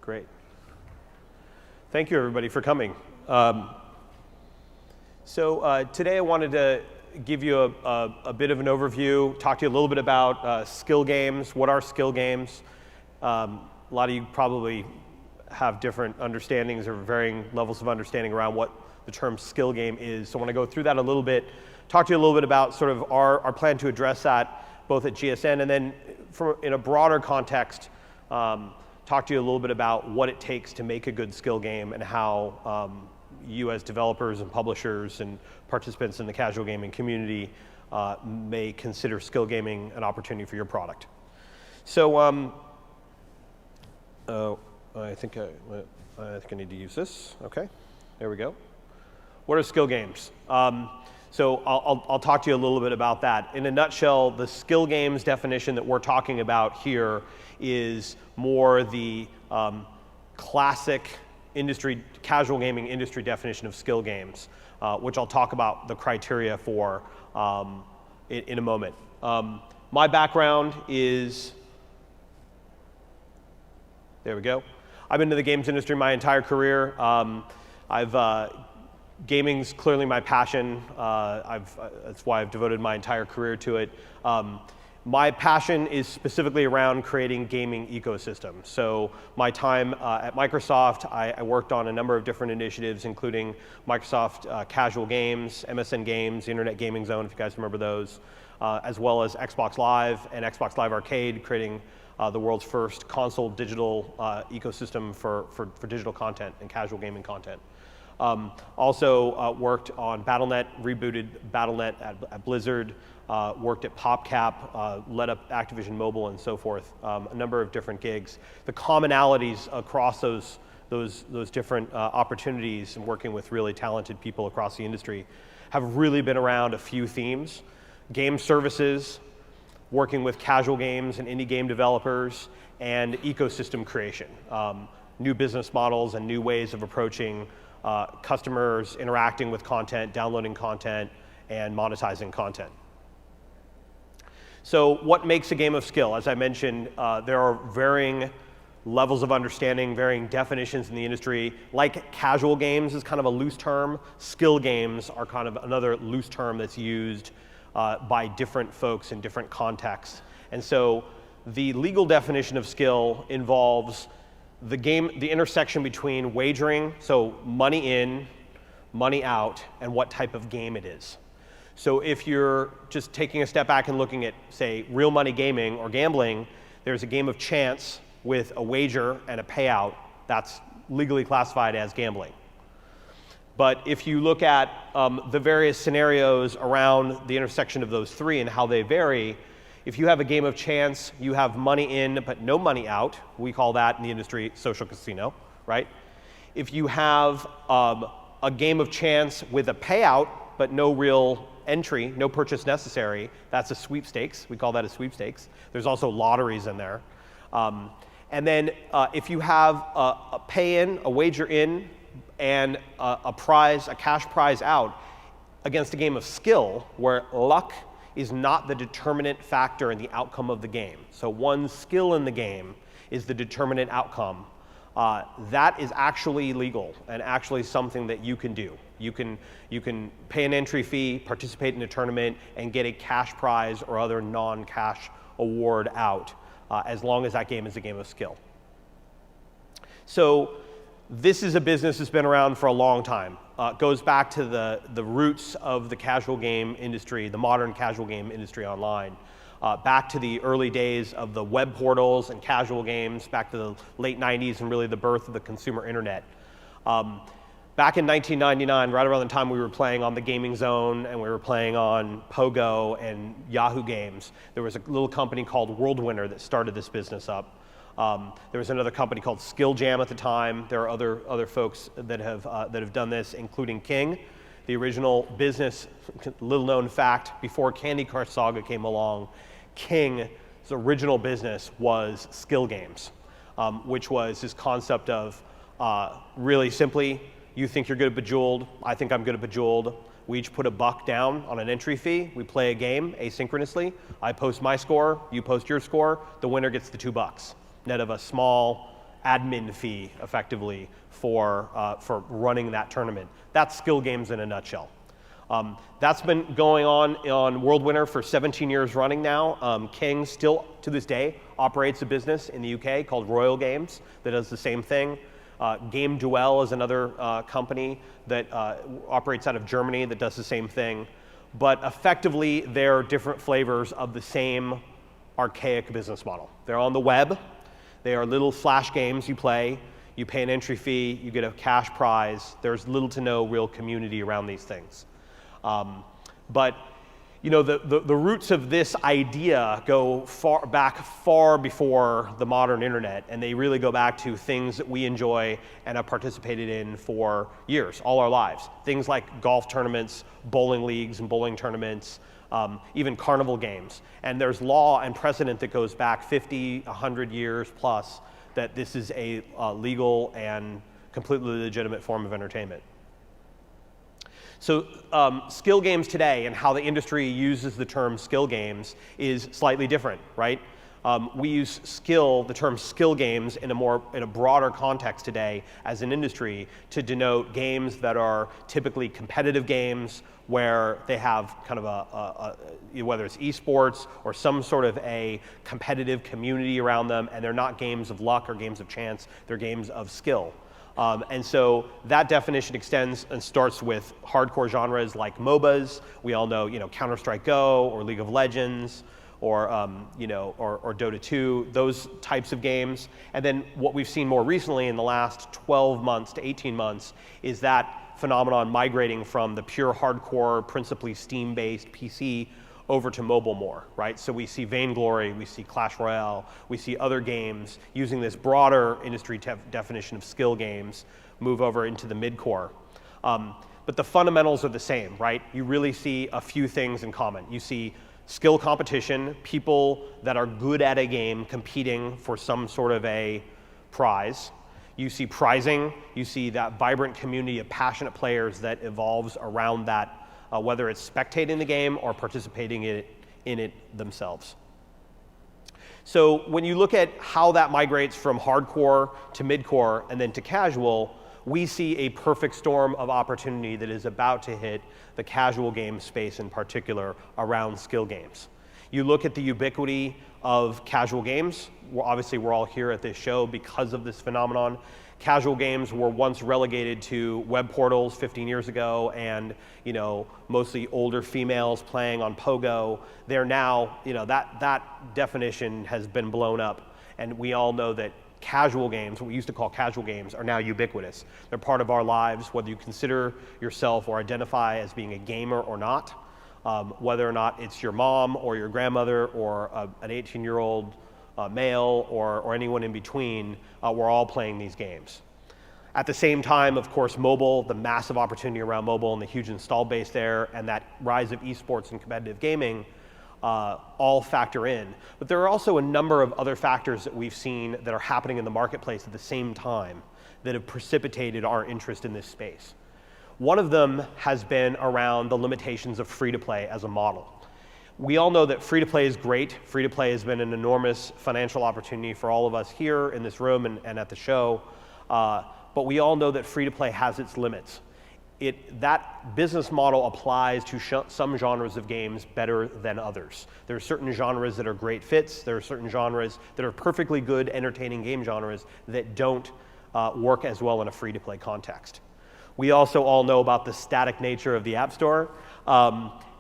Great. Thank you, everybody, for coming. Today I wanted to give you a bit of an overview, talk to you a little bit about skill games. What are skill games? A lot of you probably have different understandings or varying levels of understanding around what the term skill game is. So I want to go through that a little bit, talk to you a little bit about sort of our plan to address that both at GSN and then in a broader context, talk to you a little bit about what it takes to make a good skill game and how you as developers and publishers and participants in the casual gaming community may consider skill gaming an opportunity for your product. So I think I need to use this. Okay, there we go. What are skill games? So I'll talk to you a little bit about that. In a nutshell, the skill games definition that we're talking about here is more the classic casual gaming industry definition of skill games, which I'll talk about the criteria for in a moment. My background is, there we go. I've been in the games industry my entire career. Gaming's clearly my passion. That's why I've devoted my entire career to it. My passion is specifically around creating gaming ecosystems. So my time at Microsoft, I worked on a number of different initiatives, including Microsoft Casual Games, MSN Games, Internet Gaming Zone, if you guys remember those, as well as Xbox Live and Xbox Live Arcade, creating the world's first console digital ecosystem for digital content and casual gaming content. Also worked on Battle.net, rebooted Battle.net at Blizzard, worked at PopCap, led up Activision Mobile and so forth, a number of different gigs. The commonalities across those different opportunities and working with really talented people across the industry have really been around a few themes. Game services, working with casual games and indie game developers, and ecosystem creation, new business models and new ways of approaching customers interacting with content, downloading content, and monetizing content. So what makes a game of skill? As I mentioned, there are varying levels of understanding, varying definitions in the industry. Like casual games is kind of a loose term, skill games are kind of another loose term that's used by different folks in different contexts. And so the legal definition of skill involves the intersection between wagering, so money in, money out, and what type of game it is. So if you're just taking a step back and looking at, say, real money gaming or gambling, there's a game of chance with a wager and a payout that's legally classified as gambling. But if you look at the various scenarios around the intersection of those three and how they vary, if you have a game of chance, you have money in but no money out. We call that in the industry social casino, right? If you have a game of chance with a payout but no real entry, no purchase necessary, that's a sweepstakes. We call that a sweepstakes. There's also lotteries in there. And then if you have a pay-in, a wager in, and a cash prize out against a game of skill where luck is not the determinant factor in the outcome of the game. So one skill in the game is the determinant outcome. That is actually legal and actually something that you can do. You can pay an entry fee, participate in a tournament, and get a cash prize or other non-cash award out as long as that game is a game of skill. So this is a business that's been around for a long time. It goes back to the roots of the casual game industry, the modern casual game industry online, back to the early days of the web portals and casual games, back to the late 90s and really the birth of the consumer internet. Back in 1999, right around the time we were playing on the Gaming Zone and we were playing on Pogo and Yahoo Games, there was a little company called Worldwinner that started this business up. There was another company called Skill Jam at the time. There are other folks that have done this, including King. The original business, little known fact, before Candy Crush Saga came along, King's original business was skill games, which was this concept of really simply, you think you're good at Bejeweled, I think I'm good at Bejeweled. We each put $1 down on an entry fee. We play a game asynchronously. I post my score, you post your score. The winner gets the $2, net of a small admin fee, effectively, for running that tournament. That's skill games in a nutshell. That's been going on World Winner for 17 years running now. King still, to this day, operates a business in the UK called Royal Games that does the same thing. Game Duel is another company that operates out of Germany that does the same thing. But effectively, they're different flavors of the same archaic business model. They're on the web. They are little flash games you play. You pay an entry fee. You get a cash prize. There's little to no real community around these things. But you know, the roots of this idea go far before the modern internet, and they really go back to things that we enjoy and have participated in for years, all our lives. Things like golf tournaments, bowling leagues and bowling tournaments, even carnival games. And there's law and precedent that goes back 50, 100 years plus that this is a legal and completely legitimate form of entertainment. So skill games today and how the industry uses the term skill games is slightly different, right? We use the term skill games in a broader context today as an industry to denote games that are typically competitive games where they have kind of whether it's esports or some sort of a competitive community around them, and they're not games of luck or games of chance, they're games of skill. And so that definition extends and starts with hardcore genres like MOBAs. We all know, Counter-Strike Go or League of Legends or Dota 2, those types of games. And then what we've seen more recently in the last 12 months to 18 months is that phenomenon migrating from the pure hardcore, principally Steam-based PC over to mobile more, right? So we see Vainglory, we see Clash Royale, we see other games using this broader industry definition of skill games move over into the mid-core. But the fundamentals are the same, right? You really see a few things in common. You see skill competition, people that are good at a game competing for some sort of a prize. You see prizing, you see that vibrant community of passionate players that evolves around that, whether it's spectating the game or participating in it themselves. So when you look at how that migrates from hardcore to midcore and then to casual, we see a perfect storm of opportunity that is about to hit the casual game space in particular around skill games. You look at the ubiquity of casual games. Obviously, we're all here at this show because of this phenomenon. Casual games were once relegated to web portals 15 years ago and, mostly older females playing on Pogo. They're now, that definition has been blown up. And we all know that casual games, what we used to call casual games, are now ubiquitous. They're part of our lives, whether you consider yourself or identify as being a gamer or not, whether or not it's your mom or your grandmother or an 18-year-old male or anyone in between, we're all playing these games. At the same time, of course, mobile, the massive opportunity around mobile and the huge install base there and that rise of esports and competitive gaming all factor in. But there are also a number of other factors that we've seen that are happening in the marketplace at the same time that have precipitated our interest in this space. One of them has been around the limitations of free-to-play as a model. We all know that free-to-play is great. Free-to-play has been an enormous financial opportunity for all of us here in this room and at the show. But we all know that free-to-play has its limits. That business model applies to some genres of games better than others. There are certain genres that are great fits. There are certain genres that are perfectly good, entertaining game genres that don't work as well in a free-to-play context. We also all know about the static nature of the App Store.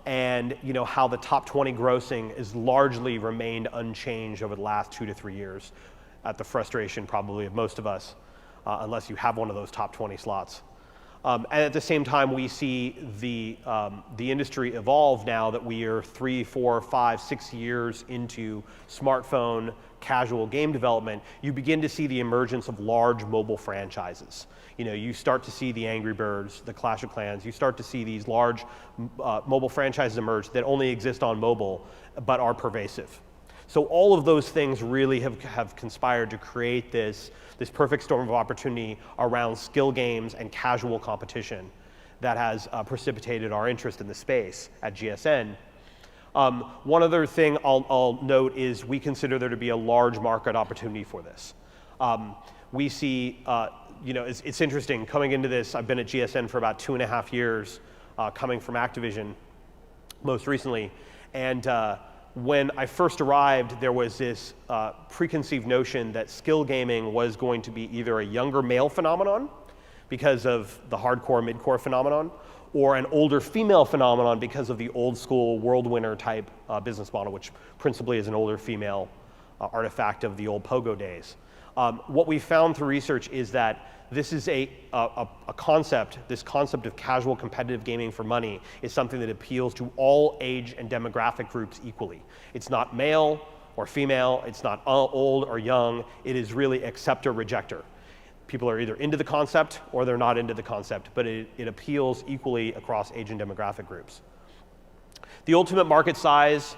And how the top 20 grossing has largely remained unchanged over the last 2 to 3 years, at the frustration probably of most of us, unless you have one of those top 20 slots. And at the same time, we see the industry evolve now that we are 3, 4, 5, 6 years into smartphone casual game development. You begin to see the emergence of large mobile franchises. You start to see the Angry Birds, the Clash of Clans. You start to see these large mobile franchises emerge that only exist on mobile but are pervasive. So all of those things really have conspired to create this perfect storm of opportunity around skill games and casual competition that has precipitated our interest in the space at GSN. One other thing I'll note is we consider there to be a large market opportunity for this. we see, it's interesting. Coming into this, I've been at GSN for about 2.5 years, coming from Activision most recently. And when I first arrived, there was this preconceived notion that skill gaming was going to be either a younger male phenomenon because of the hardcore, midcore phenomenon, or an older female phenomenon because of the old school world winner type business model, which principally is an older female artifact of the old pogo days. What we found through research is that this is a concept, this concept of casual competitive gaming for money is something that appeals to all age and demographic groups equally. It's not male or female, it's not old or young, it is really acceptor rejector. People are either into the concept or they're not into the concept, but it appeals equally across age and demographic groups. The ultimate market size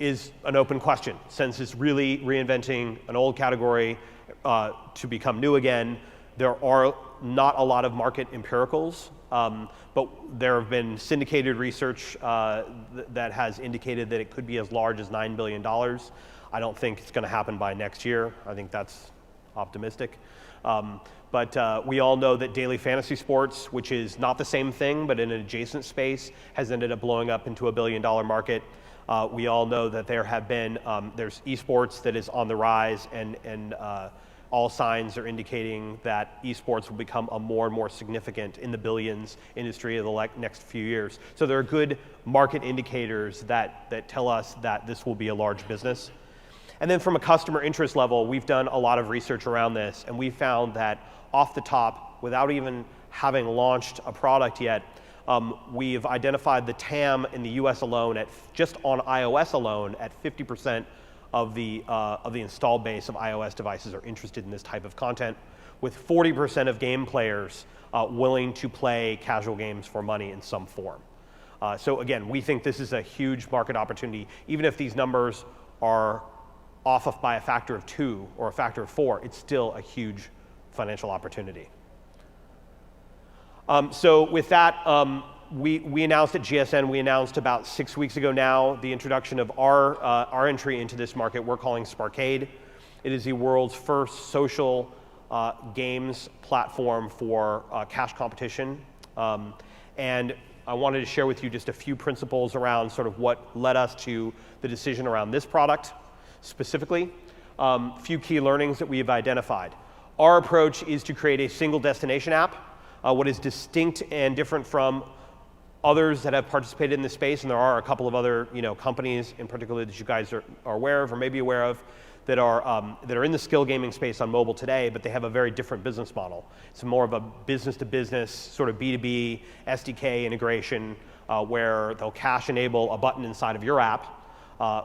is an open question, since it's really reinventing an old category to become new again. There are not a lot of market empiricals, but there have been syndicated research that has indicated that it could be as large as $9 billion. I don't think it's going to happen by next year. I think that's optimistic. But we all know that daily fantasy sports, which is not the same thing, but in an adjacent space, has ended up blowing up into $1 billion market. We all know that there have been, there's esports that is on the rise, and all signs are indicating that esports will become a more and more significant in the billions industry of the next few years. So there are good market indicators that tell us that this will be a large business. And then from a customer interest level, we've done a lot of research around this, and we found that off the top, without even having launched a product yet, we've identified the TAM in the US alone at just on iOS alone at 50% of the installed base of iOS devices are interested in this type of content, with 40% of game players willing to play casual games for money in some form. So again, we think this is a huge market opportunity. Even if these numbers are off by a factor of 2 or a factor of 4, it's still a huge financial opportunity. So with that, we announced at GSN, we announced about 6 weeks ago now the introduction of our entry into this market we're calling Sparkade. It is the world's first social games platform for cash competition. And I wanted to share with you just a few principles around sort of what led us to the decision around this product specifically. Few key learnings that we have identified. Our approach is to create a single destination app. What is distinct and different from others that have participated in this space, and there are a couple of other companies in particular that you guys are aware of or maybe aware of that are in the skill gaming space on mobile today, but they have a very different business model. It's more of a business-to-business sort of B2B SDK integration where they'll cash enable a button inside of your app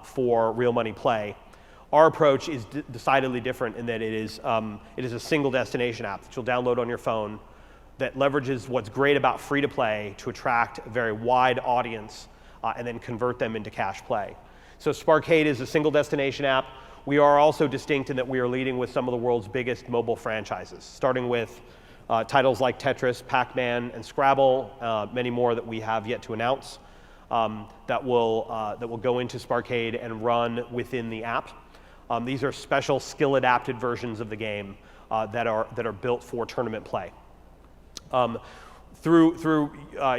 for real money play. Our approach is decidedly different in that it is a single destination app that you'll download on your phone that leverages what's great about free-to-play to attract a very wide audience and then convert them into cash play. So Sparkade is a single destination app. We are also distinct in that we are leading with some of the world's biggest mobile franchises, starting with titles like Tetris, Pac-Man, and Scrabble, many more that we have yet to announce, that will go into Sparkade and run within the app. These are special skill-adapted versions of the game that are built for tournament play. Through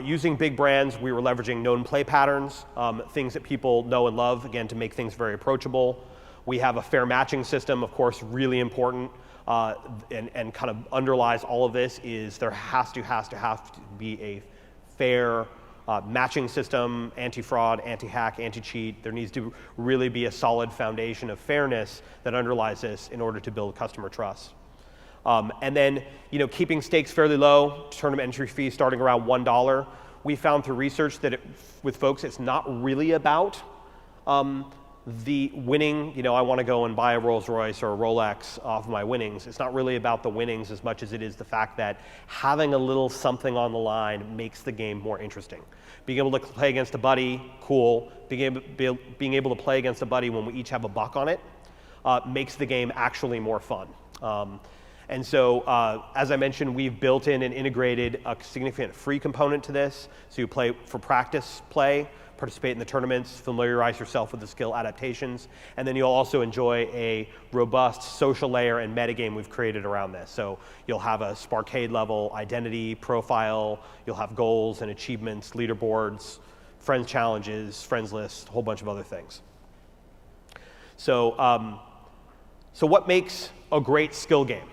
using big brands, we were leveraging known play patterns, things that people know and love, again, to make things very approachable. We have a fair matching system, of course, really important, and kind of underlies all of this is there has to be a fair matching system, anti-fraud, anti-hack, anti-cheat. There needs to really be a solid foundation of fairness that underlies this in order to build customer trust. And then, keeping stakes fairly low, tournament entry fee starting around $1. We found through research that with folks, it's not really about the winning. I want to go and buy a Rolls Royce or a Rolex off of my winnings. It's not really about the winnings as much as it is the fact that having a little something on the line makes the game more interesting. Being able to play against a buddy, cool. Being able to play against a buddy when we each have a buck on it makes the game actually more fun. And so, as I mentioned, we've built in and integrated a significant free component to this. So you play for practice play, participate in the tournaments, familiarize yourself with the skill adaptations, and then you'll also enjoy a robust social layer and metagame we've created around this. So you'll have a Sparkade level identity profile, you'll have goals and achievements, leaderboards, friends challenges, friends lists, a whole bunch of other things. So, so what makes a great skill game?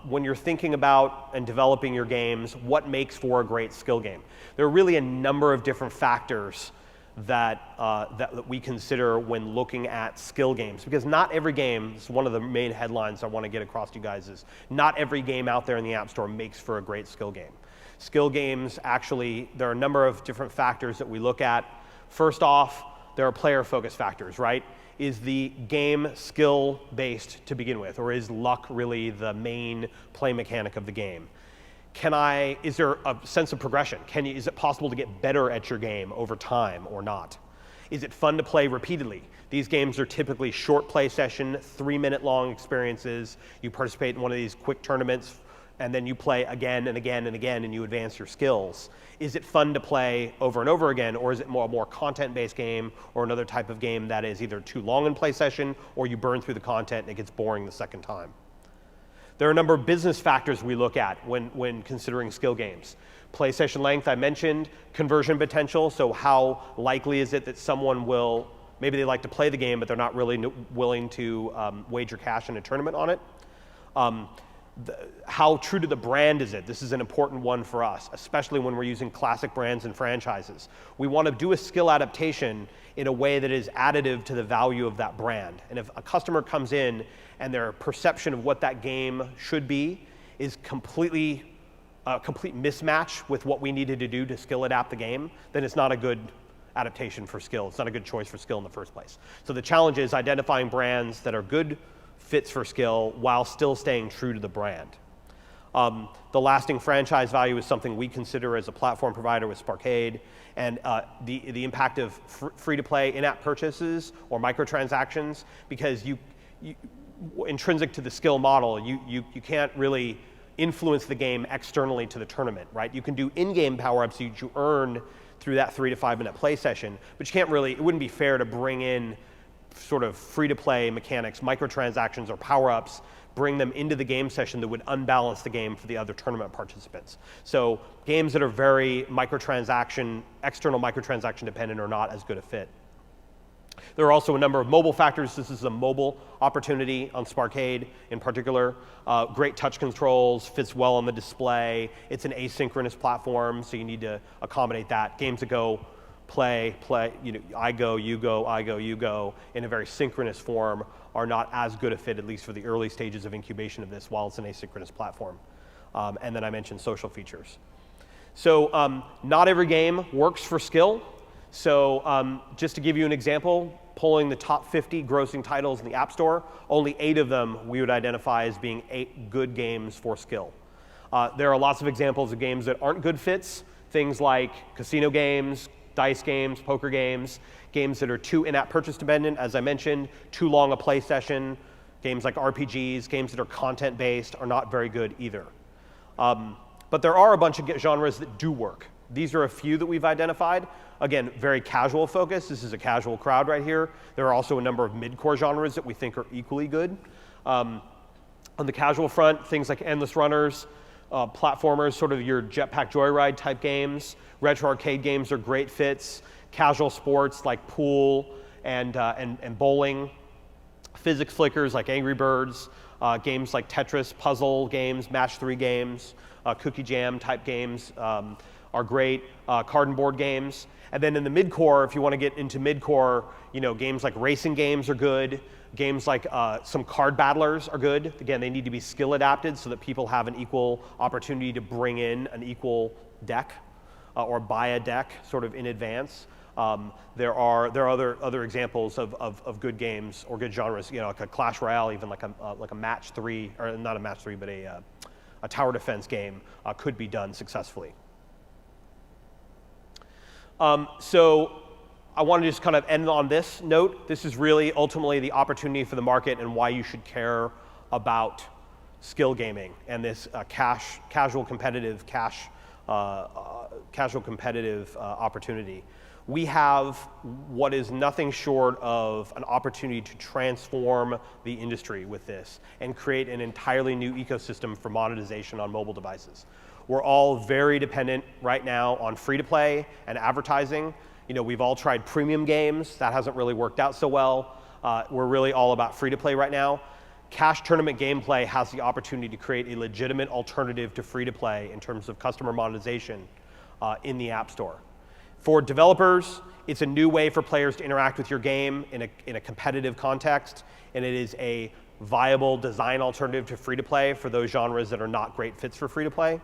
When you're thinking about and developing your games, what makes for a great skill game? There are really a number of different factors that we consider when looking at skill games, because not every game, this is one of the main headlines I want to get across to you guys, is not every game out there in the App Store makes for a great skill game. Skill games, actually, there are a number of different factors that we look at. First off, there are player-focused factors, right? Is the game skill-based to begin with, or is luck really the main play mechanic of the game? Is there a sense of progression? Is it possible to get better at your game over time or not? Is it fun to play repeatedly? These games are typically short play session, 3-minute long experiences. You participate in one of these quick tournaments, and then you play again and again and again, and you advance your skills. Is it fun to play over and over again, or is it more content-based game, or another type of game that is either too long in play session, or you burn through the content and it gets boring the second time? There are a number of business factors we look at when considering skill games. Play session length, I mentioned. Conversion potential, so how likely is it that someone will, maybe they like to play the game, but they're not really willing to wager cash in a tournament on it. How true to the brand is it? This is an important one for us, especially when we're using classic brands and franchises. We want to do a skill adaptation in a way that is additive to the value of that brand. And if a customer comes in and their perception of what that game should be is complete mismatch with what we needed to do to skill adapt the game, then it's not a good adaptation for skill. It's not a good choice for skill in the first place. So the challenge is identifying brands that are good fits for skill while still staying true to the brand. The lasting franchise value is something we consider as a platform provider with Sparkade, and the impact of free-to-play in-app purchases or microtransactions, because intrinsic to the skill model, you can't really influence the game externally to the tournament, right? You can do in-game power-ups that you earn through that 3 to 5 minute play session, but you can't really, it wouldn't be fair to bring in sort of free-to-play mechanics, microtransactions or power-ups, bring them into the game session that would unbalance the game for the other tournament participants. So games that are very external microtransaction dependent are not as good a fit. There are also a number of mobile factors. This is a mobile opportunity on Sparkade in particular. Great touch controls, fits well on the display. It's an asynchronous platform, so you need to accommodate that. Games that go play, I go, you go, I go, you go, in a very synchronous form are not as good a fit, at least for the early stages of incubation of this, while it's an asynchronous platform. And then I mentioned social features. So not every game works for skill. So just to give you an example, pulling the top 50 grossing titles in the App Store, only 8 of them we would identify as being 8 good games for skill. There are lots of examples of games that aren't good fits, things like casino games, dice games, poker games, games that are too in-app purchase dependent, as I mentioned, too long a play session, games like RPGs, games that are content-based are not very good either. But there are a bunch of genres that do work. These are a few that we've identified. Again, very casual focus. This is a casual crowd right here. There are also a number of mid-core genres that we think are equally good. On the casual front, things like endless runners, platformers, sort of your Jetpack Joyride type games. Retro arcade games are great fits. Casual sports like pool and bowling. Physics flickers like Angry Birds. Games like Tetris, puzzle games, Match 3 games, Cookie Jam type games are great. Card and board games. And then in the mid-core, if you want to get into mid-core, games like racing games are good. Games like some card battlers are good. Again, they need to be skill adapted so that people have an equal opportunity to bring in an equal deck or buy a deck sort of in advance. There are other examples of good games or good genres, like a Clash Royale, even like a Match 3, or not a Match 3, but a tower defense game could be done successfully. So I want to just kind of end on this note. This is really ultimately the opportunity for the market and why you should care about skill gaming and this casual competitive opportunity. we have what is nothing short of an opportunity to transform the industry with this and create an entirely new ecosystem for monetization on mobile devices. We're all very dependent right now on free-to-play and advertising. We've all tried premium games. That hasn't really worked out so well. We're really all about free-to-play right now. Cash tournament gameplay has the opportunity to create a legitimate alternative to free-to-play in terms of customer monetization in the App Store. For developers, it's a new way for players to interact with your game in a competitive context, and it is a viable design alternative to free-to-play for those genres that are not great fits for free-to-play.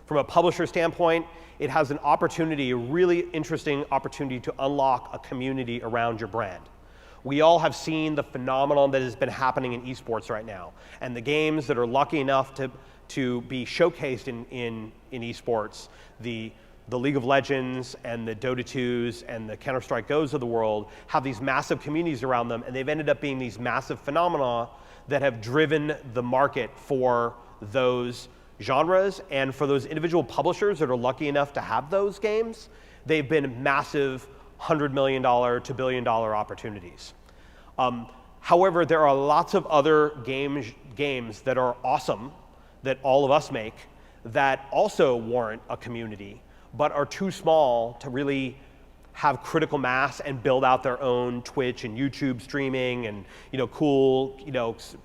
From a publisher standpoint, it has an opportunity, a really interesting opportunity to unlock a community around your brand. We all have seen the phenomenon that has been happening in esports right now, and the games that are lucky enough to be showcased in esports, the League of Legends and the Dota 2s and the Counter-Strike Go's of the world have these massive communities around them, and they've ended up being these massive phenomena that have driven the market for those genres, and for those individual publishers that are lucky enough to have those games, they've been massive $100 million to $1 billion opportunities. However, there are lots of other games that are awesome, that all of us make, that also warrant a community, but are too small to really have critical mass and build out their own Twitch and YouTube streaming and cool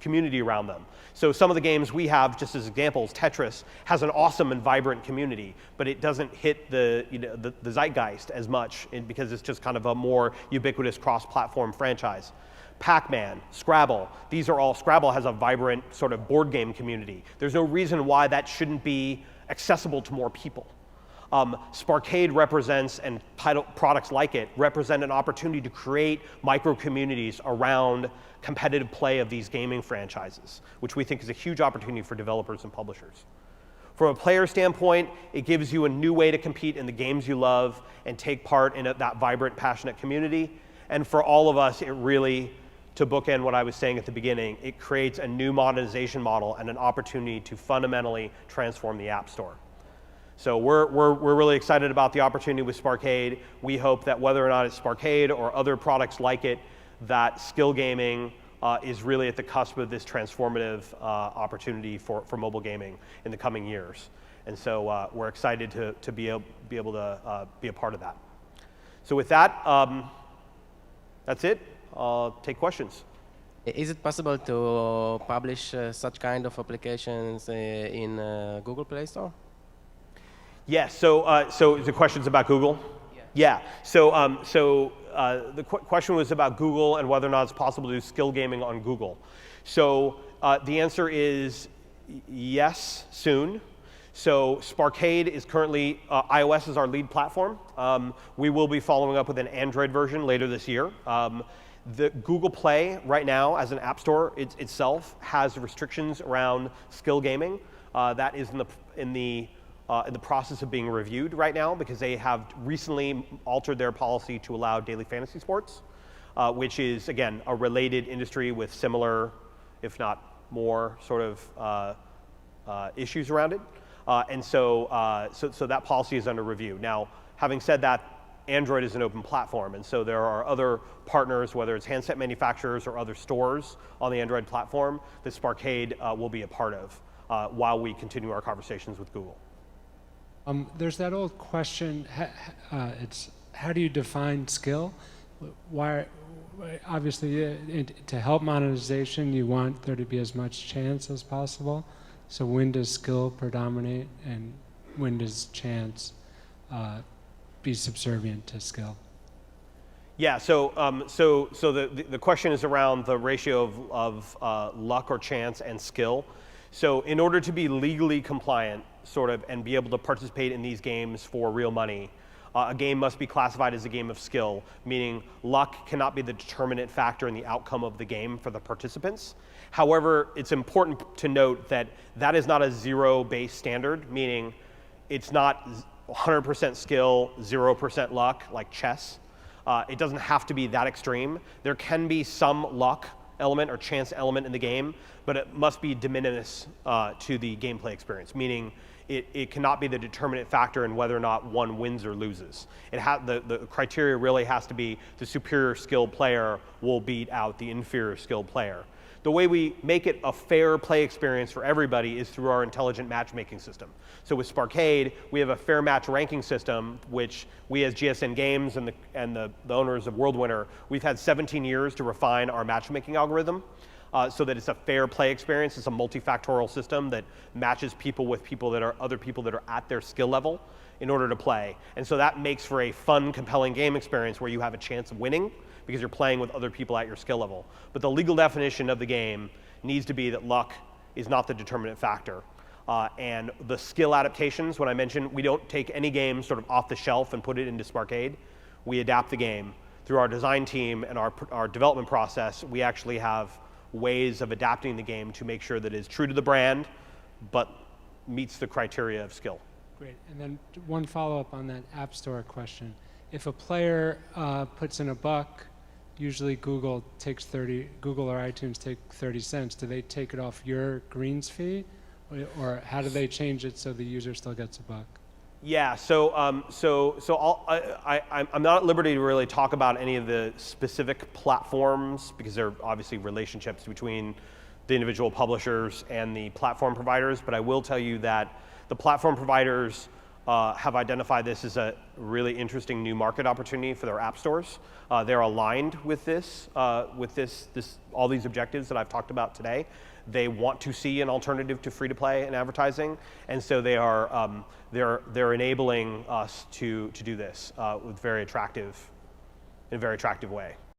community around them. So some of the games we have, just as examples, Tetris has an awesome and vibrant community, but it doesn't hit the zeitgeist as much because it's just kind of a more ubiquitous cross-platform franchise. Pac-Man, Scrabble, Scrabble has a vibrant sort of board game community. There's no reason why that shouldn't be accessible to more people. Sparkade represents, and products like it, represent an opportunity to create micro-communities around competitive play of these gaming franchises, which we think is a huge opportunity for developers and publishers. From a player standpoint, it gives you a new way to compete in the games you love and take part in that vibrant, passionate community. And for all of us, it really, to bookend what I was saying at the beginning, it creates a new monetization model and an opportunity to fundamentally transform the App Store. So we're really excited about the opportunity with Sparkade. We hope that whether or not it's Sparkade or other products like it, that skill gaming is really at the cusp of this transformative opportunity for mobile gaming in the coming years. And so we're excited to be able to be a part of that. So with that, that's it. I'll take questions. Is it possible to publish such kind of applications in Google Play Store? Yes. So the question's about Google. Yeah. So the question was about Google and whether or not it's possible to do skill gaming on Google. So the answer is yes, soon. So Sparkade is currently, iOS is our lead platform. We will be following up with an Android version later this year. The Google Play right now as an app store itself has restrictions around skill gaming. That is in the process of being reviewed right now because they have recently altered their policy to allow daily fantasy sports, which is, again, a related industry with similar, if not more, sort of issues around it. And so that policy is under review. Now, having said that, Android is an open platform, and so there are other partners, whether it's handset manufacturers or other stores on the Android platform, that Sparkade will be a part of while we continue our conversations with Google. There's that old question, it's how do you define skill? Why, obviously, to help monetization, you want there to be as much chance as possible. So when does skill predominate, and when does chance be subservient to skill? Yeah, so the question is around the ratio of luck or chance and skill. So in order to be legally compliant, sort of, and be able to participate in these games for real money, a game must be classified as a game of skill, meaning luck cannot be the determinant factor in the outcome of the game for the participants. However, it's important to note that that is not a zero-based standard, meaning it's not 100% skill, 0% luck, like chess. It doesn't have to be that extreme. There can be some luck element or chance element in the game, but it must be de minimis to the gameplay experience, meaning it cannot be the determinant factor in whether or not one wins or loses. The criteria really has to be the superior skilled player will beat out the inferior skilled player. The way we make it a fair play experience for everybody is through our intelligent matchmaking system. So with Sparkade, we have a fair match ranking system, which we as GSN Games and the owners of World Winner, we've had 17 years to refine our matchmaking algorithm so that it's a fair play experience. It's a multifactorial system that matches people with other people that are at their skill level in order to play. And so that makes for a fun, compelling game experience where you have a chance of winning because you're playing with other people at your skill level. But the legal definition of the game needs to be that luck is not the determinant factor. And the skill adaptations, when I mentioned, we don't take any game sort of off the shelf and put it into Sparkade. We adapt the game. Through our design team and our development process, we actually have ways of adapting the game to make sure that it is true to the brand, but meets the criteria of skill. Great. And then one follow-up on that App Store question. If a player puts in $1, usually Google or iTunes take 30 cents. Do they take it off your greens fee? Or how do they change it so the user still gets $1? Yeah, so I'm not at liberty to really talk about any of the specific platforms because there are obviously relationships between the individual publishers and the platform providers, but I will tell you that the platform providers have identified this as a really interesting new market opportunity for their app stores. They're aligned with this, all these objectives that I've talked about today. They want to see an alternative to free-to-play and advertising, and so they are they're enabling us to do this in a very attractive way.